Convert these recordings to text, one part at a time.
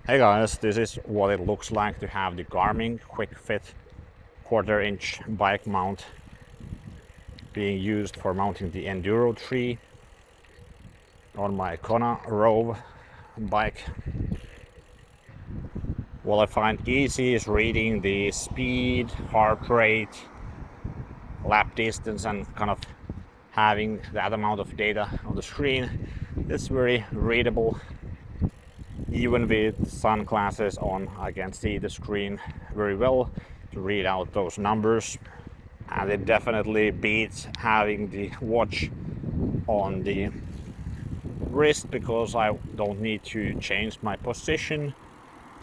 Hey guys, this is what it looks like to have the Garmin QuickFit 1/4 inch bike mount being used for mounting the Enduro tree on my Kona Rove bike. What I find easy is reading the speed, heart rate, lap distance, and kind of having that amount of data on the screen. It's very readable. Even with sunglasses on, I can see the screen very well to read out those numbers, and it definitely beats having the watch on the wrist, because I don't need to change my position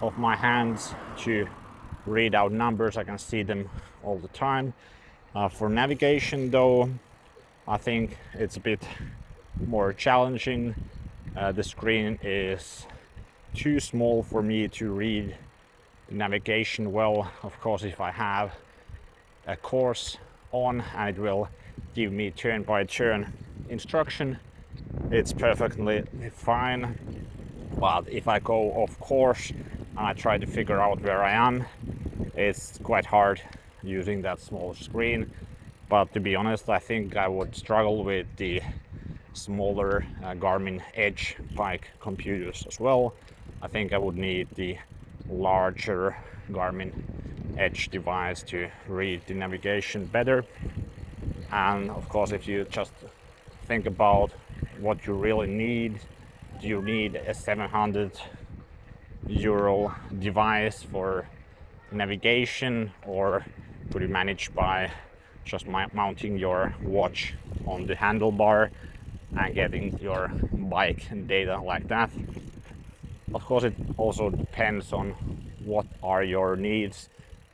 of my hands to read out numbers. I can see them all the time. For navigation though, I think it's a bit more challenging. The screen is too small for me to read the navigation well. Of course, if I have a course on and it will give me turn by turn instruction, it's perfectly fine. But if I go off course and I try to figure out where I am, it's quite hard using that small screen. But to be honest, I think I would struggle with the smaller Garmin Edge bike computers as well. I think I would need the larger Garmin Edge device to read the navigation better. And of course, if you just think about what you really need, do you need a 700 euro device for navigation, or could you manage by just mounting your watch on the handlebar and getting your bike data like that? Of course, it also depends on what are your needs.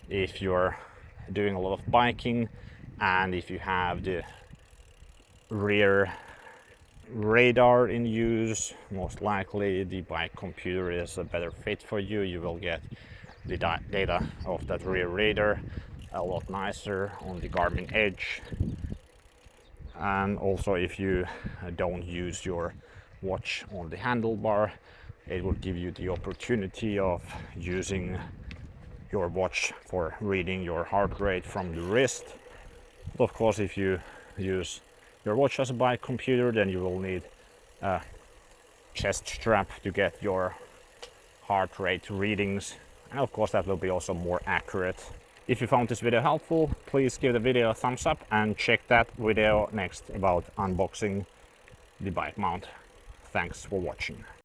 If you're doing a lot of biking and if you have the rear radar in use, most likely the bike computer is a better fit for you. You will get the data of that rear radar a lot nicer on the Garmin Edge. And also, if you don't use your watch on the handlebar, it will give you the opportunity of using your watch for reading your heart rate from the wrist. But of course, if you use your watch as a bike computer, then you will need a chest strap to get your heart rate readings, and of course that will be also more accurate. If you found this video helpful, please give the video a thumbs up and check that video next about unboxing the bike mount. Thanks for watching.